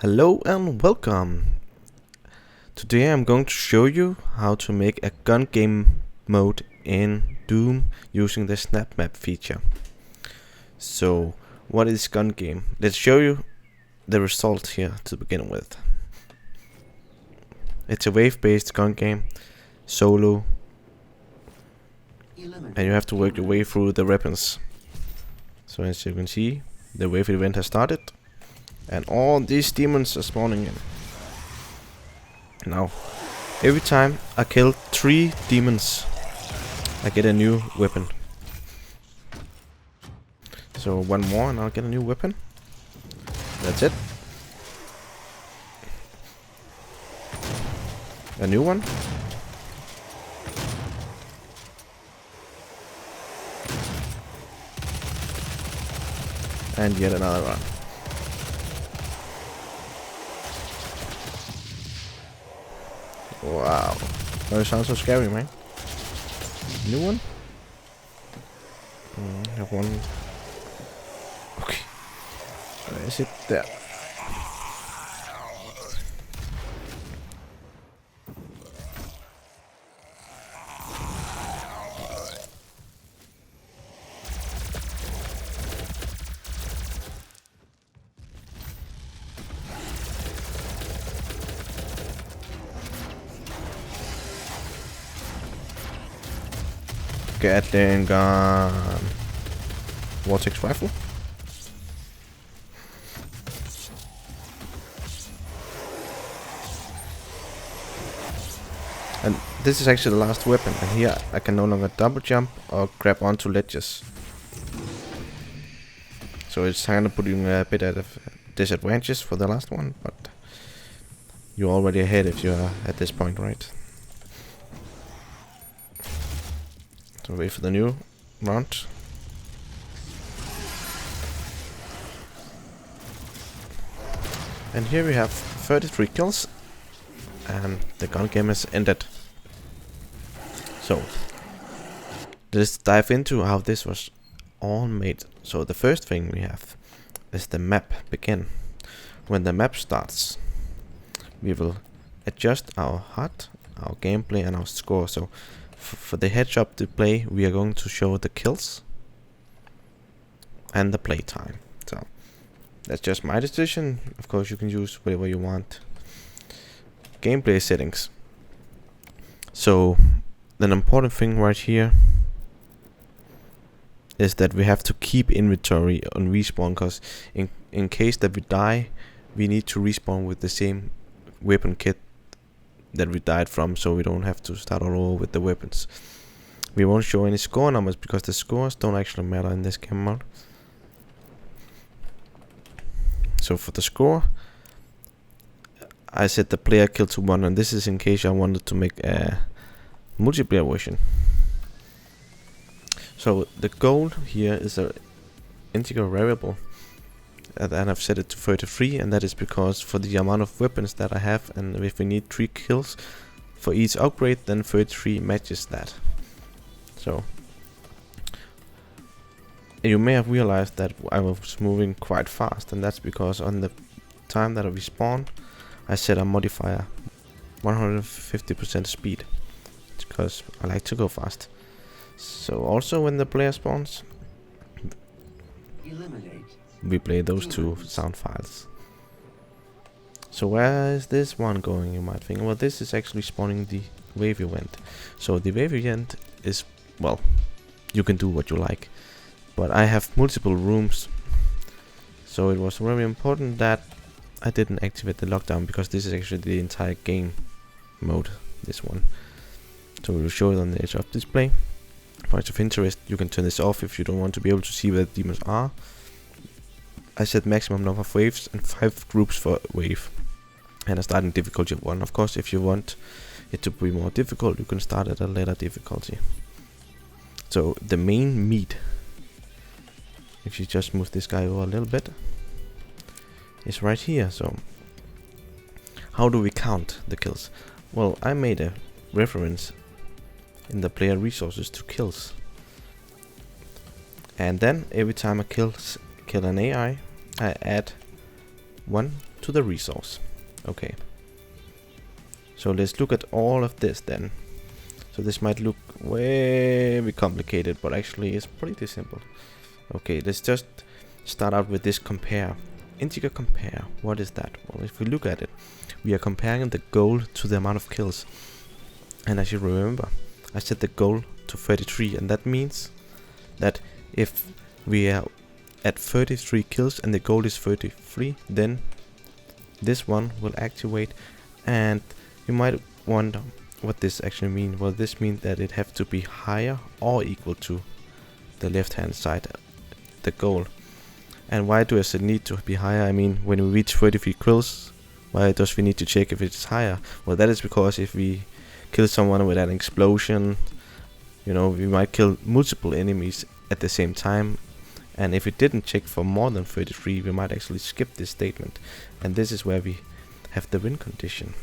Hello and welcome. Today I'm going to show you how to make a gun game mode in Doom using the Snapmap feature. So, what is gun game? Let's show you the result here to begin with. It's a wave-based gun game, solo, and you have to work your way through the weapons. So as you can see, the wave event has started, and all these demons are spawning in. Now, every time I kill 3 demons, I get a new weapon. So one more and I'll get a new weapon. That's it. A new one. And yet another one. Wow. That sounds so scary, man. New one? I have one. Okay. Where is it? There. Gatling gun. Vortex rifle. And this is actually the last weapon, and here I can no longer double jump or grab onto ledges. So it's kind of putting a bit at a disadvantage for the last one, but you're already ahead if you're at this point, right? So wait for the new round. And here we have 33 kills, and the gun game has ended. So let's dive into how this was all made. So the first thing we have is the map begin. When the map starts, we will adjust our HUD, our gameplay, and our score. So for the heads-up display, we are going to show the kills and the playtime. So that's just my decision. Of course, you can use whatever you want. Gameplay settings. So an important thing right here is that we have to keep inventory on respawn, because in case that we die, we need to respawn with the same weapon kit that we died from, so we don't have to start all over with the weapons. We won't show any score numbers because the scores don't actually matter in this game mode. So for the score, I set the player kill to 1, and this is in case I wanted to make a multiplayer version. So the goal here is an integer variable, and I've set it to 33, and that is because for the amount of weapons that I have, and if we need 3 kills for each upgrade, then 33 matches that. So you may have realized that I was moving quite fast, and that's because on the time that I respawn, I set a modifier 150% speed, because I like to go fast. So also when the player spawns, we play those 2 sound files. So where is this one going, you might think? Well, this is actually spawning the wave event. So the wave event is, well, you can do what you like, but I have multiple rooms, so it was very important that I didn't activate the lockdown, because this is actually the entire game mode, this one. So we'll show it on the edge of display. Points of interest, you can turn this off if you don't want to be able to see where the demons are. I set maximum number of waves and 5 groups for wave, and I start in difficulty of 1. Of course, if you want it to be more difficult, you can start at a later difficulty. So the main meat, if you just move this guy over a little bit, is right here. So how do we count the kills? Well, I made a reference in the player resources to kills, and then every time I kill an AI, I add 1 to the resource. Okay. So let's look at all of this then. So this might look very complicated, but actually it's pretty simple. Okay, let's just start out with this compare. Integer compare, what is that? Well, if we look at it, we are comparing the goal to the amount of kills. And as you remember, I set the goal to 33, and that means that if we are at 33 kills and the goal is 33, then this one will activate. And you might wonder what this actually means. Well, this means that it have to be higher or equal to the left hand side, the goal. And why does it need to be higher? I mean, when we reach 33 kills, why does we need to check if it's higher? Well, that is because if we kill someone with an explosion, you know, we might kill multiple enemies at the same time. And if we didn't check for more than 33, we might actually skip this statement. And this is where we have the win condition.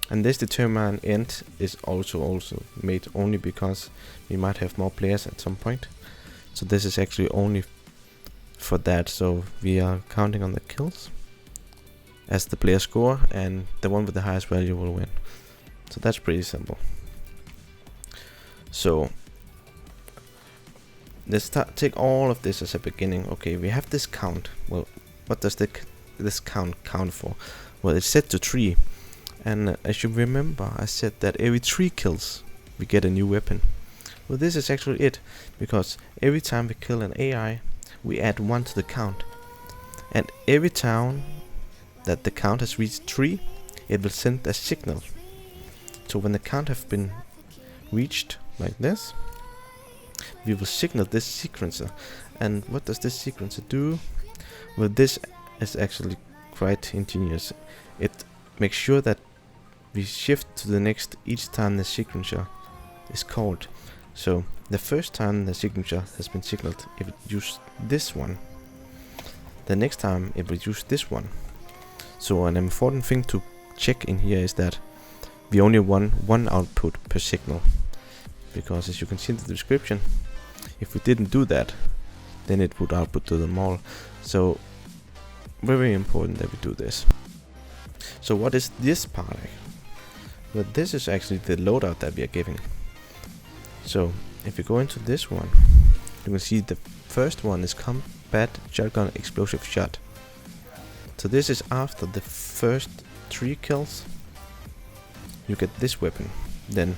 And this determine end is also made only because we might have more players at some point. So this is actually only for that. So we are counting on the kills as the player score, and the one with the highest value will win. So that's pretty simple. So let's take all of this as a beginning. Okay, we have this count. Well, what does this count for? Well, it's set to 3. And as you remember, I said that every 3 kills we get a new weapon. Well, this is actually it, because every time we kill an AI, we add 1 to the count. And every time that the count has reached 3, it will send a signal. So when the count have been reached like this, we will signal this sequencer. And what does this sequencer do? Well, this is actually quite ingenious. It makes sure that we shift to the next each time the sequencer is called. So the first time the signature has been signaled, it will use this one. The next time it will use this one. So an important thing to check in here is that we only want 1 output per signal, because as you can see in the description, if we didn't do that, then it would output to them all. So very important that we do this. So what is this part? Well, this is actually the loadout that we are giving. So if you go into this one, you can see the first one is combat shotgun explosive shot. So this is after the first 3 kills, you get this weapon. Then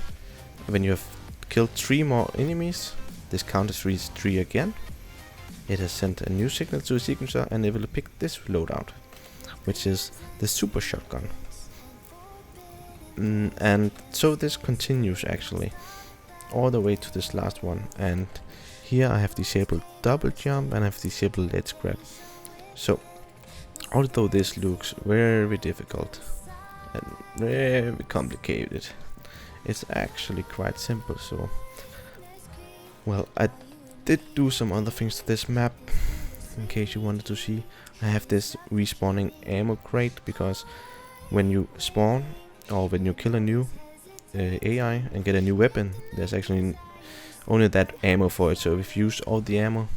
when you have killed 3 more enemies, this count is reached 3 again. It has sent a new signal to a sequencer, and it will pick this loadout, which is the super shotgun. And so this continues actually all the way to this last one. And here I have disabled double jump and I have disabled let's grab. So although this looks very difficult and very complicated, it's actually quite simple. So well, I did do some other things to this map in case you wanted to see. I have this respawning ammo crate, because when you spawn or when you kill a new AI and get a new weapon, there's actually only that ammo for it. So if you use all the ammo,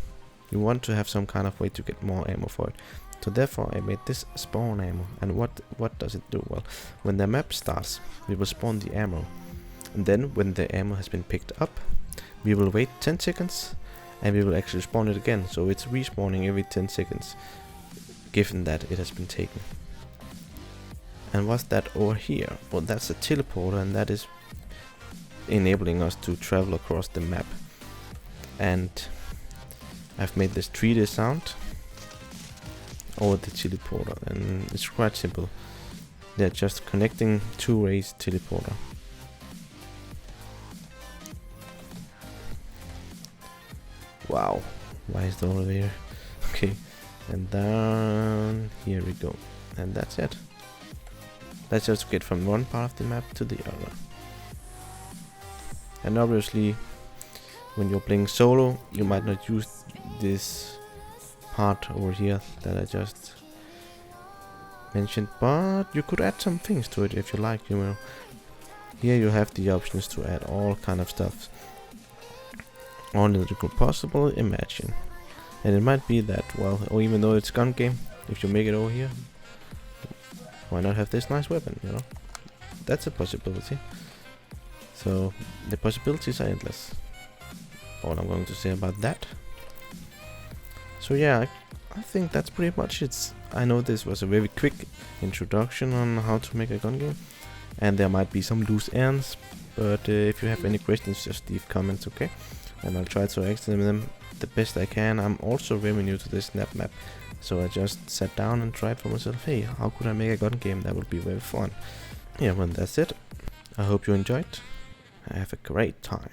you want to have some kind of way to get more ammo for it. So therefore I made this spawn ammo. And what does it do? Well, when the map starts, we will spawn the ammo, and then when the ammo has been picked up, we will wait 10 seconds and we will actually spawn it again. So it's respawning every 10 seconds given that it has been taken. And what's that over here? Well, that's a teleporter, and that is enabling us to travel across the map. And I've made this 3D sound over the teleporter, and it's quite simple. They're just connecting 2 ways teleporter. Wow, why is the elevator? Okay, and down here we go, and that's it. Let's just get from one part of the map to the other. And obviously, when you're playing solo, you might not use this part over here that I just mentioned, but you could add some things to it if you like, you know. Here you have the options to add all kind of stuff, only that you could possibly imagine. And it might be that, well, or even though it's gun game, if you make it over here, why not have this nice weapon, you know? That's a possibility. So the possibilities are endless. All I'm going to say about that. So yeah, I think that's pretty much it. I know this was a very quick introduction on how to make a gun game, and there might be some loose ends, but if you have any questions, just leave comments, okay? And I'll try to answer them the best I can. I'm also very new to this Snapmap, so I just sat down and tried for myself, hey, how could I make a gun game that would be very fun? Yeah, well, that's it. I hope you enjoyed. Have a great time.